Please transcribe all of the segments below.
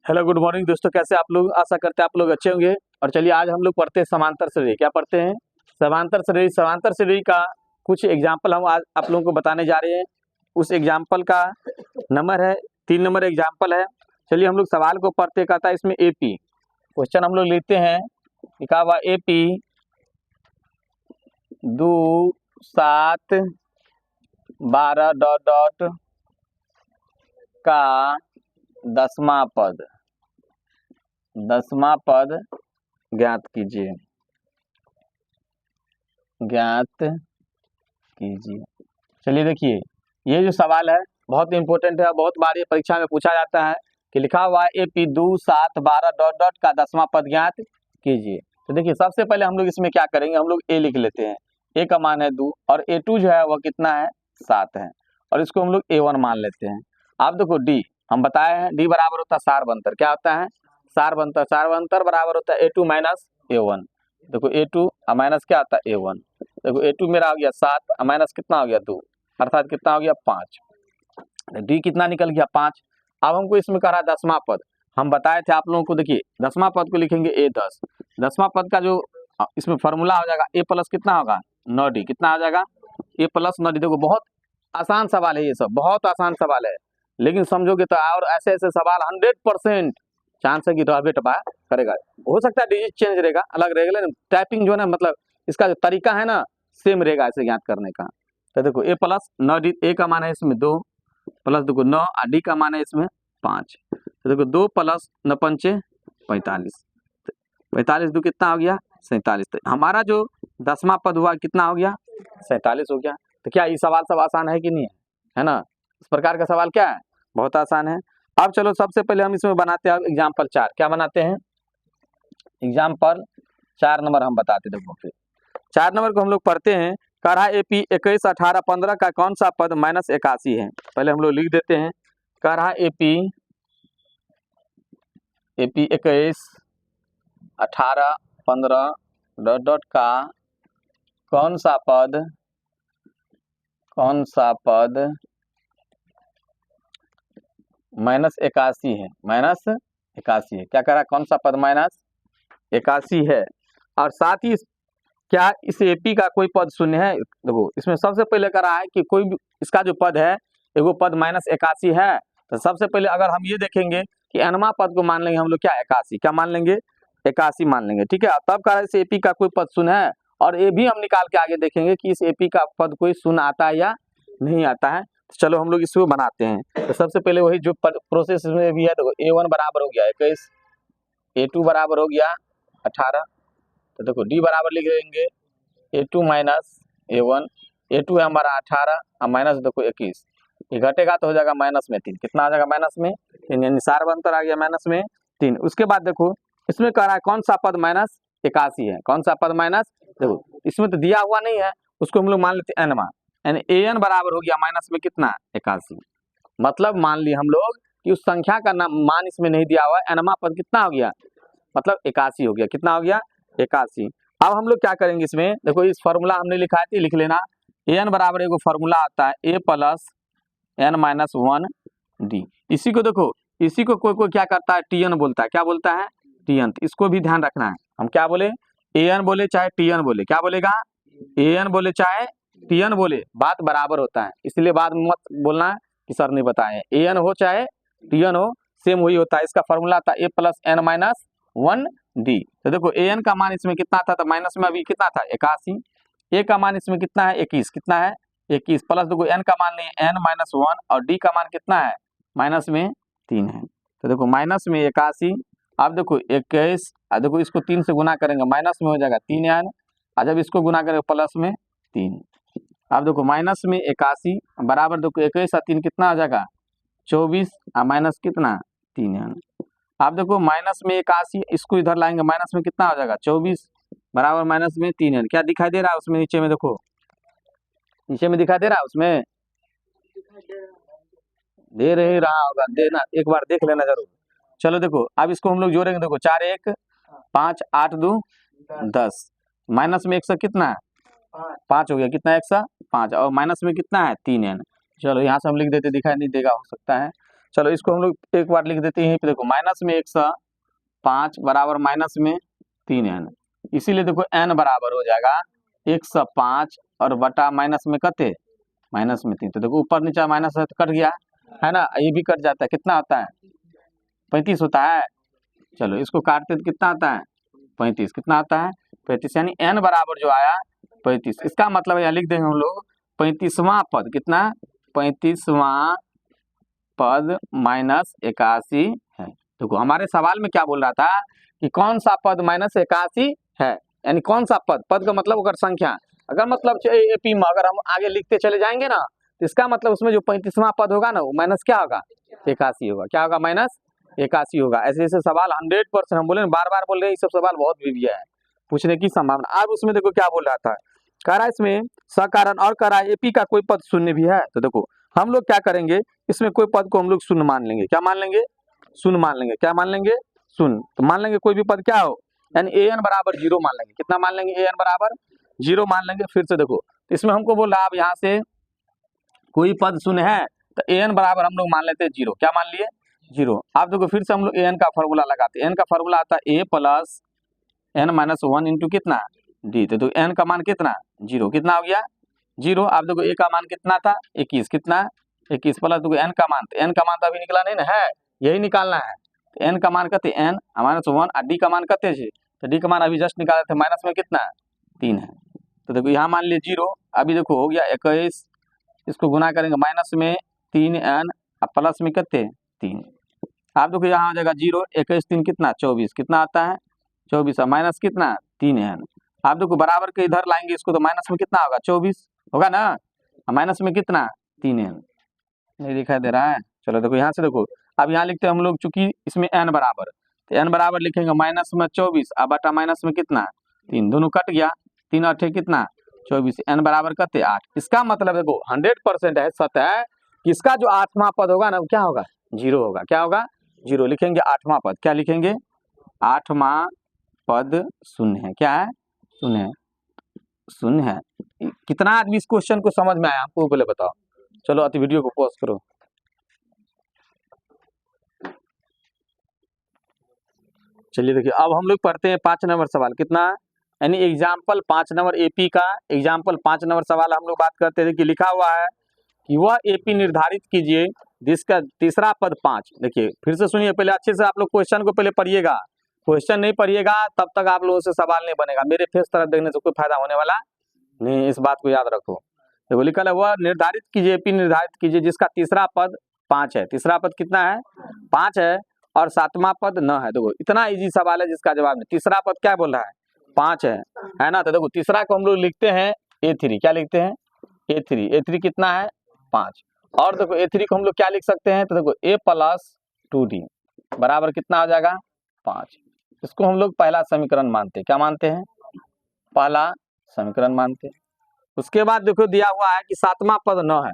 Hello good morning दोस्तों, कैसे आप लोग? आशा करते हैं आप लोग अच्छे होंगे। और चलिए आज हम लोग पढ़ते हैं समांतर श्रेणी। क्या पढ़ते हैं? समांतर श्रेणी। समांतर श्रेणी का कुछ एग्जाम्पल हम आज आप लोगों को बताने जा रहे हैं। उस एग्जाम्पल का नंबर है 3 नंबर एग्जाम्पल है। चलिए हम लोग सवाल को पढ़ते। कहता है इसमें एपी क्वेश्चन हम लोग लेते हैं। लिखा हुआ एपी 2 7 12 डॉट डॉट का 10वां पद ज्ञात कीजिए। चलिए देखिए, ये जो सवाल है बहुत इंपॉर्टेंट है। बहुत बार ये परीक्षा में पूछा जाता है कि लिखा हुआ है एपी 2 7 12 डॉट डॉट का 10वां पद ज्ञात कीजिए। तो देखिए सबसे पहले हम लोग इसमें क्या करेंगे, हम लोग ए लिख लेते हैं। ए का मान है 2 और A2 जो है वह कितना है 7 है, और इसको हम लोग A1 मान लेते हैं। आप देखो डी हम बताए हैं, डी बराबर होता है सारबंतर। क्या होता है? सारबंतर। सारबंतर बराबर होता है A2 माइनस A1। देखो A2 माइनस क्या आता है A1। देखो A2 मेरा हो गया 7 माइनस कितना हो गया 2, अर्थात कितना हो गया 5। डी कितना निकल गया 5। अब हमको इसमें कह रहा है 10वां पद। हम बताए थे आप लोगों को, देखिए 10वां पद को लिखेंगे A10। 10वां पद का जो इसमें फॉर्मूला हो जाएगा A प्लस कितना होगा 9D। कितना आ जाएगा A प्लस 9D। देखो बहुत आसान सवाल है, ये सब बहुत आसान सवाल है, लेकिन समझोगे तो और ऐसे ऐसे सवाल 100% चांस है कि रहबे टपा करेगा। हो सकता है डिजिट चेंज रहेगा, अलग रहेगा, लेकिन टाइपिंग जो है ना, मतलब इसका जो तरीका है ना सेम रहेगा ऐसे ज्ञात करने का। तो देखो A प्लस 9D, A का मान है इसमें 2 प्लस देखो 9 और डी का मान है इसमें 5। तो देखो 2 प्लस 9 पंचे 45, 45 दो कितना हो गया 47। तो हमारा जो 10वां पद हुआ कितना हो गया 47 हो गया। तो क्या ये सवाल सब आसान है कि नहीं है ना? इस प्रकार का सवाल क्या है, बहुत आसान है। अब चलो सबसे पहले हम इसमें बनाते हैं एग्जाम्पल 4। क्या बनाते हैं? एग्जाम्पल 4 नंबर हम बताते। देखो फिर 4 नंबर को हम लोग पढ़ते हैं। कह रहा है एपी 21 18 15 का कौन सा पद -81 है। पहले हम लोग लिख देते हैं। कह रहा है एपी 21 18 15 डॉट डॉट का कौन सा पद -81 है। -81 है। क्या कह रहा है? कौन सा पद -81 है। और साथ ही क्या इस एपी का कोई पद शून्य है? देखो इसमें सबसे पहले कह रहा है कि कोई भी इसका जो पद है एगो पद -81 है। तो सबसे पहले अगर हम ये देखेंगे कि nवां पद को मान लेंगे हम लोग क्या 81। क्या मान लेंगे? 81 मान लेंगे, ठीक है। तब कह रहा है इस एपी का कोई पद शून्य है, और ये भी हम निकाल के आगे देखेंगे कि इस एपी का पद कोई शून्य आता है या नहीं आता है। तो चलो हम लोग इसको बनाते हैं। तो सबसे पहले वही जो प्रोसेस में भी है, देखो A1 बराबर हो गया 21, A2 बराबर हो गया 18। तो देखो डी बराबर लिख देंगे A2 माइनस A1। A2 है हमारा 18 और माइनस देखो 21, ये घटेगा तो हो जाएगा -3। कितना आ जाएगा -3, यानी सारबंतर आ गया -3। उसके बाद देखो इसमें कह रहा है कौन सा पद -81 है। कौन सा पद देखो इसमें तो दिया हुआ नहीं है, उसको हम लोग मान लेते हैं nवां, यानी an बराबर हो गया माइनस में कितना 81। मतलब मान ली हम लोग कि उस संख्या का मान इसमें नहीं दिया हुआ है। nवां पद कितना हो गया, मतलब 81 हो गया। कितना हो गया 81। अब हम लोग क्या करेंगे इसमें, देखो इस फॉर्मूला हमने लिखा है, लिख लेना। an बराबर एगो फॉर्मूला आता है A प्लस n-1d। इसी को देखो, इसी को कोई कोई क्या करता है Tn बोलता है। क्या बोलता है? Tn। तो इसको भी ध्यान रखना है। हम क्या बोले? An बोले चाहे Tn बोले। क्या बोलेगा? An बोले चाहे Tn बोले, बात बराबर होता है। इसलिए बाद में मत बोलना कि सर नहीं बताए। An हो चाहे Tn हो, सेम वही होता है। इसका फॉर्मूला था A प्लस n-1d। तो देखो an का मान इसमें कितना था, तो माइनस में अभी कितना था 81। a का मान इसमें कितना है 21। कितना है 21 प्लस देखो n का मान नहीं n-1 और d का मान कितना है -3 है। तो देखो -81। अब देखो 21, देखो इसको 3 से गुना करेंगे माइनस में हो जाएगा 3n, और जब इसको गुना करेंगे प्लस में 3। अब देखो -81 बराबर देखो 21 और 3 कितना आ जाएगा 24 और माइनस कितना 3n। आप देखो -81 इसको इधर लाएंगे, माइनस में कितना हो जाएगा 24 बराबर -3n। क्या दिखाई दे रहा है उसमें नीचे में? देखो नीचे में दिखाई दे रहा है, उसमें दे रही रहा होगा, देना एक बार देख लेना जरूर। चलो देखो अब इसको हम लोग जोड़ेंगे। देखो 4 1 5 8 2 10, माइनस में 100 कितना है 5 हो गया। कितना 105, और माइनस में कितना है 3n। चलो यहाँ से हम लिख देते, दिखाई नहीं देगा हो सकता है। चलो इसको हम लोग एक बार लिख देते हैं। देखो माइनस में 105 बराबर माइनस में 3n, इसीलिए देखो n बराबर हो जाएगा 105 और बटा माइनस में कते माइनस में 3। तो देखो ऊपर नीचे माइनस है तो कट गया है ना, ये भी कट जाता है, कितना होता है 35 होता है। चलो इसको काटते तो कितना आता है 35, कितना आता है 35, यानी n बराबर जो आया 35। इसका मतलब यहाँ लिख देंगे हम लोग 35वां पद, कितना 35वां पद माइनस 81 है। देखो हमारे सवाल में क्या बोल रहा था कि कौन सा पद माइनस 81 है, यानी कौन सा पद, पद का मतलब अगर संख्या, अगर मतलब एपी में अगर हम आगे लिखते चले जाएंगे ना तो इसका मतलब उसमें जो 35वां पद होगा ना वो माइनस क्या होगा 81 होगा, क्या होगा माइनस 81 होगा। ऐसे ऐसे सवाल 100% हम बोले बार बार बोल रहे हैं, ये सब सवाल बहुत वीविया है, पूछने की संभावना। अब उसमें देखो क्या बोल रहा था, कह रहा है इसमें सकारण और कह रहा है एपी का कोई पद शून्य भी है। तो देखो हम लोग क्या करेंगे, इसमें कोई पद को हम लोग शून्य मान लेंगे, क्या मान लेंगे शून्य मान लेंगे, क्या मान लेंगे शून्य। तो मान लेंगे कोई भी पद क्या हो, यानी an बराबर 0 मान लेंगे, कितना मान लेंगे an बराबर 0 मान लेंगे। फिर से देखो इसमें हमको बोल रहा है अब यहाँ से कोई पद शून्य है तो an बराबर हम लोग मान लेते हैं 0, क्या मान लिए 0। अब देखो फिर से हम लोग an का फॉर्मूला लगाते हैं, n का फॉर्मूला आता है a plus n minus 1 into कितना d। तो n का मान कितना 0, कितना हो गया 0। आप देखो a का मान कितना था 21, कितना 21 प्लस देखो n का मान, तो n का मान तो अभी निकला नहीं ना है, यही निकालना है। तो n का मान कते n माइनस 1 और d का मान कते है, तो d का मान अभी जस्ट निकाले थे, माइनस में कितना 3 है। तो देखो यहाँ मान लिए 0, अभी देखो हो गया 21, इसको गुना करेंगे माइनस में 3n और प्लस में कितने 3। आप देखो यहाँ आ जाएगा 0 21 3 कितना 24, कितना आता है 24 और माइनस कितना 3n। आप देखो बराबर के इधर लाएंगे इसको तो माइनस में कितना होगा 24 होगा ना, माइनस में कितना 3n, नहीं दिखाई दे रहा है। चलो देखो यहाँ से देखो अब यहाँ लिखते हैं हम लोग, चूंकि इसमें n बराबर, तो n बराबर लिखेंगे माइनस में 24 और बटा माइनस में कितना 3, दोनों कट गया, 3 और 8 कितना 24, n बराबर कते 8। इसका मतलब देखो 100% है, सत्य है कि इसका जो 8वां पद होगा ना वो क्या होगा 0 होगा, क्या होगा 0 लिखेंगे। 8वां पद क्या लिखेंगे, 8वां पद शून्य है, क्या है शून्य है, शून्य है। कितना आदमी इस क्वेश्चन को समझ में आया आपको पहले बताओ। चलो अति वीडियो को पॉज करो। चलिए देखिए अब हम लोग पढ़ते हैं 5 नंबर सवाल, कितना यानी एग्जाम्पल 5 नंबर एपी का एग्जाम्पल 5 नंबर सवाल हम लोग बात करते थे कि लिखा हुआ है कि वह एपी निर्धारित कीजिए जिसका तीसरा पद 5। देखिए फिर से सुनिए, पहले अच्छे से आप लोग क्वेश्चन को पहले पढ़िएगा, क्वेश्चन नहीं पढ़िएगा तब तक आप लोगों से सवाल नहीं बनेगा, मेरे फेस तरफ देखने से कोई फायदा होने वाला नहीं, इस बात को याद रखो। देखो लिखा है वह निर्धारित कीजिए, एपी निर्धारित कीजिए जिसका तीसरा पद 5 है, तीसरा पद कितना है 5 है और 7वां पद न है। देखो इतना इजी सवाल है जिसका जवाब नहीं, तीसरा पद क्या बोल रहा है 5 है ना। तो देखो तीसरा को हम लोग लिखते हैं a3, क्या लिखते हैं a3 कितना है 5। और देखो a3 को हम लोग क्या लिख सकते हैं, तो देखो a प्लस 2d बराबर कितना हो जाएगा 5। इसको हम लोग पहला समीकरण मानते हैं, क्या मानते हैं पहला समीकरण मानते हैं। उसके बाद देखो दिया हुआ है कि 7वां पद 9 है,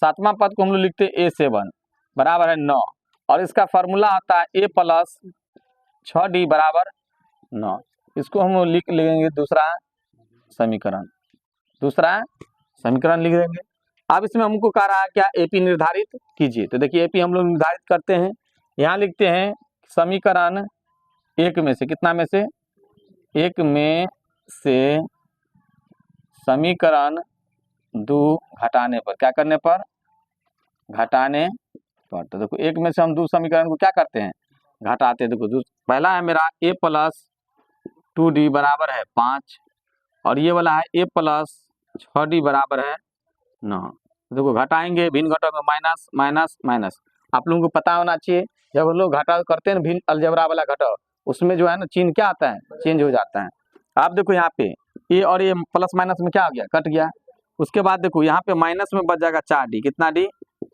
7वां पद को हम लोग लिखते हैं a7 बराबर है 9 और इसका फॉर्मूला आता है a प्लस 6d बराबर 9। इसको हम लिख लेंगे दूसरा समीकरण, दूसरा समीकरण लिख देंगे। अब इसमें हमको कह रहा है क्या एपी निर्धारित कीजिए, तो देखिए एपी हम लोग निर्धारित करते हैं, यहाँ लिखते हैं समीकरण 1 में से, कितना में से 1 में से समीकरण 2 घटाने पर, क्या करने पर घटाने पर। तो देखो 1 में से हम 2 समीकरण को क्या करते हैं घटाते हैं। देखो पहला है मेरा a प्लस 2d बराबर है 5 और ये वाला है a प्लस 6d बराबर है 9। देखो घटाएंगे, भिन्न घटाओ में माइनस माइनस माइनस। आप लोगों को पता होना चाहिए जब हम लोग घटाओ करते हैं भिन्न अलजेब्रा वाला घटाओ, उसमें जो है ना चिन्ह क्या आता है चेंज हो जाता है। आप देखो यहाँ पे ये और ये प्लस माइनस में क्या हो गया कट गया। उसके बाद देखो यहाँ पे माइनस में बच जाएगा 4d, कितना d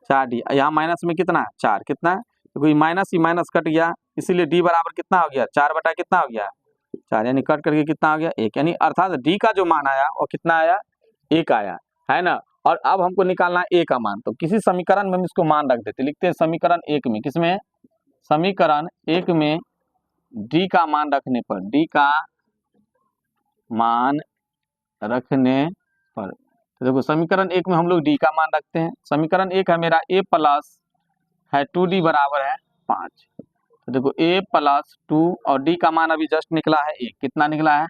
4d, यहाँ माइनस में कितना 4, कितना देखो ये माइनस ही माइनस कट गया, इसीलिए d बराबर कितना हो गया 4 बटा कितना हो गया 4, यानी कट करके कितना हो गया 1, यानी अर्थात d का जो मान आया वो कितना आया 1 आया है ना। और अब हमको निकालना है a का मान, तो किसी समीकरण में हम इसको मान रख देते, लिखते हैं समीकरण 1 में, किसमें समीकरण 1 में d का मान रखने पर, d का मान रखने पर। तो देखो समीकरण 1 में हम लोग d का मान रखते हैं, समीकरण 1 है मेरा a प्लस है 2D बराबर है 5। तो देखो a+2 और d का मान अभी जस्ट निकला है 1, कितना निकला है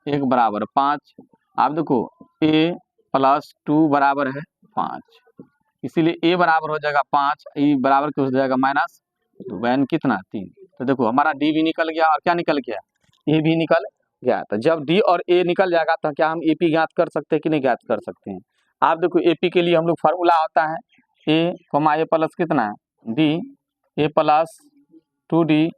1 बराबर 5। आप देखो a+2 बराबर है 5, इसीलिए a बराबर हो जाएगा 5, e बराबर हो जाएगा -2, n कितना 3। तो देखो हमारा d भी निकल गया और क्या निकल गया a भी निकल गया। तो जब d और a निकल जाएगा तो क्या हम AP ज्ञात कर सकते हैं कि नहीं ज्ञात कर सकते हैं। आप देखो AP के लिए हम लोग फार्मूला होता है a प्लस कितना d, a+2d,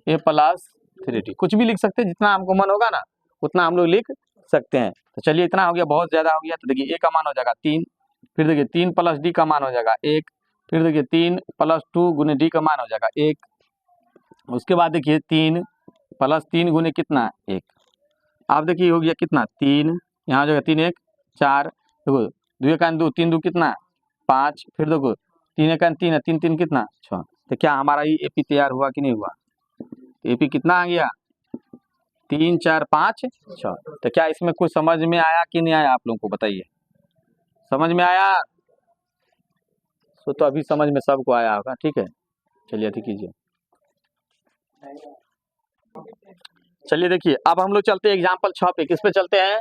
a+3d, कुछ भी लिख सकते हैं, जितना हमको मन होगा ना उतना हम लोग लिख सकते हैं। तो चलिए इतना हो गया, बहुत ज्यादा हो गया। तो देखिए a का मान हो जाएगा 3, फिर देखिए 3 + d का मान हो जाएगा 1, फिर देखिए 3 + 2 × d का मान हो जाएगा 1, उसके बाद देखिए 3 + 3 × कितना 1। आप देखिए हो गया कितना 3, यहाँ हो जाएगा 3 1 4, देखो 2 1 2, 3 2 कितना 5, फिर देखो 3 1 3 है, 3 3 कितना 6। तो क्या हमारा ये AP तैयार हुआ कि नहीं हुआ। AP कितना आ गया 3 4 5 6। तो क्या इसमें कुछ समझ में आया कि नहीं आया, आप लोगों को बताइए, समझ में आया। तो अभी समझ में सबको आया होगा, ठीक है। चलिए ठीक कीजिए। चलिए देखिए अब हम लोग चलते हैं एग्जाम्पल 6 पे। किस पे चलते हैं,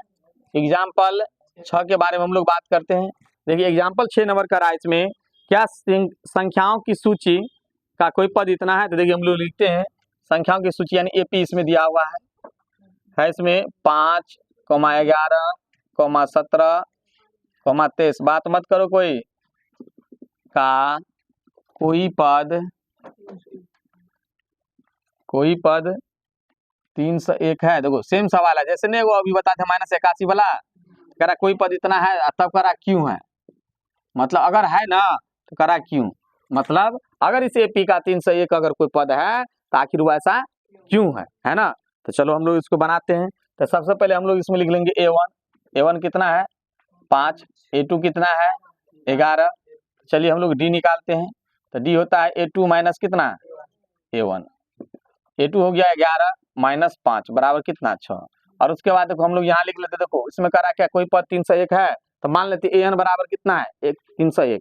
एग्जाम्पल 6 के बारे में हम लोग बात करते हैं। देखिए एग्जाम्पल 6 नंबर का राइट में क्या संख्याओं की सूची का कोई पद इतना है। तो देखिए हम लोग लिखते हैं संख्याओं की सूची यानी AP इसमें दिया हुआ है इसमें 5, 11, 17, 23। बात मत करो कोई का कोई पद 301 है। देखो सेम सवाल है, जैसे नहीं वो अभी बताते -81 वाला, कह रहा कोई पद इतना है तब कह रहा क्यों है, मतलब अगर है ना तो कह रहा क्यों, मतलब अगर इस AP का 301 अगर कोई पद है तो आखिर वो ऐसा क्यों है ना। तो चलो हम लोग इसको बनाते हैं। तो सबसे पहले हम लोग इसमें लिख लेंगे A1 कितना है 5, A2 कितना है 11। चलिए हम लोग D निकालते हैं। तो D होता है A2 माइनस कितना A1, A2 हो गया 11 - 5 बराबर कितना 6। और उसके बाद देखो हम लोग यहाँ लिख लेते, देखो इसमें कह रहा क्या कोई पद 301 है, तो मान लेते AN बराबर कितना है 301,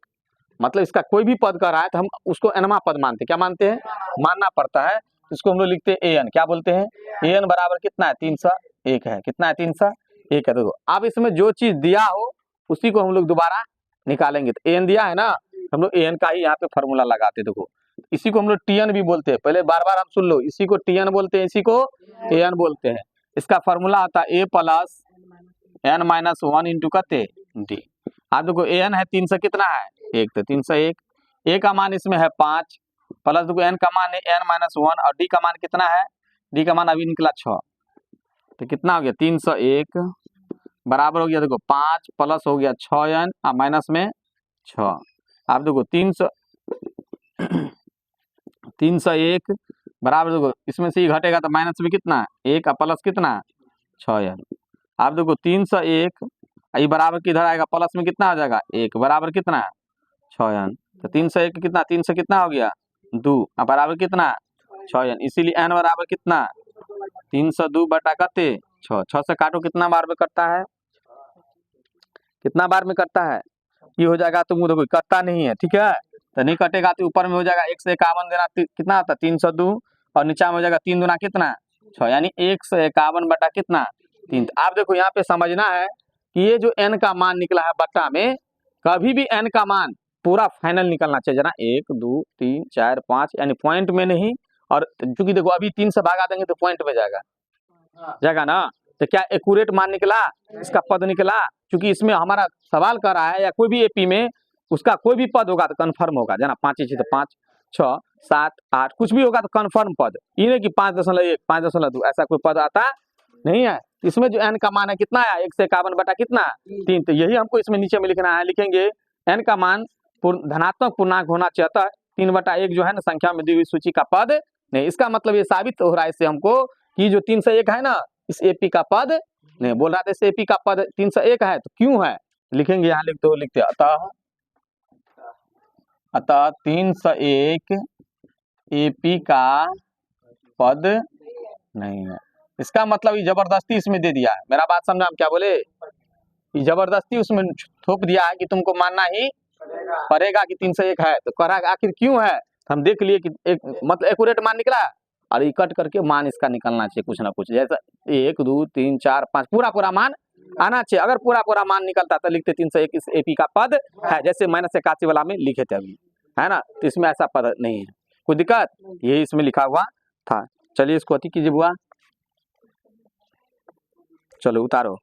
मतलब इसका कोई भी पद कर रहा है तो हम उसको nवां पद मानते हैं। क्या मानते हैं, मानना पड़ता है। इसको हम लोग लिखते हैं AN, क्या बोलते हैं AN बराबर कितना है 301 है, कितना है 301 है। देखो अब इसमें जो चीज दिया हो उसी को हम लोग दोबारा निकालेंगे। तो AN दिया है ना, हम लोग AN का ही यहाँ पे फॉर्मूला लगाते हैं। देखो इसी को हम लोग TN भी बोलते हैं, पहले बार बार हम सुन लो, इसी को TN बोलते हैं, इसी को AN बोलते हैं। इसका फॉर्मूला आता है A + n - 1 इंटू कते D। आप देखो AN है 300 कितना है 1, तो 301, A का मान इसमें है 5 प्लस देखो N का मान है n - 1 और D का मान कितना है, D का मान अभी निकला 6, तो कितना हो गया 301 बराबर हो गया देखो 5 प्लस हो गया 6n और माइनस में 6। आप देखो 301 बराबर देखो इसमें से ही घटेगा तो माइनस में कितना 1 और प्लस कितना 6n। आप देखो 301 ये बराबर किधर आएगा, प्लस में कितना हो जाएगा 1 बराबर कितना 6n। तो 301 कितना 300 कितना हो गया 2 और बराबर कितना 6n, इसीलिए n बराबर कितना 302 बटा कते 6। 6 से काटो कितना बार में कटता है, कितना बार में कटता है, ये हो जाएगा। तो देखो कटता नहीं है, ठीक है, तो नहीं कटेगा तो ऊपर में हो जाएगा 151 देना कितना होता 302 और नीचा में हो जाएगा 3 दूना कितना 6, यानी 151 बटा कितना 3। आप देखो यहाँ पे समझना है कि ये जो n का मान निकला है बट्टा में, कभी भी n का मान पूरा फाइनल निकलना चाहिए जना 1 2 3 4 5, यानी पॉइंट में नहीं। और चूंकि देखो अभी 3 से भागा देंगे तो पॉइंट में जाएगा ना, तो क्या एक्यूरेट मान निकला, इसका पद निकला। क्योंकि इसमें हमारा सवाल कर रहा है या कोई भी AP में उसका कोई भी पद होगा तो कन्फर्म होगा, जना 5 तो 5 6 7 8 कुछ भी होगा तो कन्फर्म पद, ये नहीं कि 5.1 5.2 ऐसा कोई पद आता नहीं है। इसमें जो n का मान है कितना है 151 बटा कितना 3, तो यही हमको इसमें नीचे में लिखना है। लिखेंगे n का मान धनात्मक पूर्णांक होना चाहिए, 3/1 जो है ना संख्या में दी हुई सूची का पद नहीं। इसका मतलब ये साबित हो रहा है इससे हमको कि जो 301 है ना इस AP का पद नहीं, बोल रहा था इस AP का पद 301 है तो क्यों है, लिखेंगे यहाँ लिखते अतः 301 AP का पद नहीं है। इसका मतलब ये जबरदस्ती इसमें दे दिया है, मेरा बात समझा हम क्या बोले, ये जबरदस्ती उसमें थोप दिया है कि तुमको मानना ही पड़ेगा कि 301 है। तो कह रहा आखिर क्यों है, हम देख लिए कि एक मतलब एक्यूरेट मान निकला और ये कट करके मान इसका निकलना चाहिए कुछ ना कुछ, जैसा 1 2 3 4 5 पूरा मान आना चाहिए। अगर पूरा मान निकलता तो लिखते 301 इस एपी का पद है, जैसे -81 वाला में लिखे थे अभी, है ना। तो इसमें ऐसा पद नहीं है, कोई दिक्कत, यही इसमें लिखा हुआ था। चलिए इसको अति कीजिए बुआ, चलो उतारो।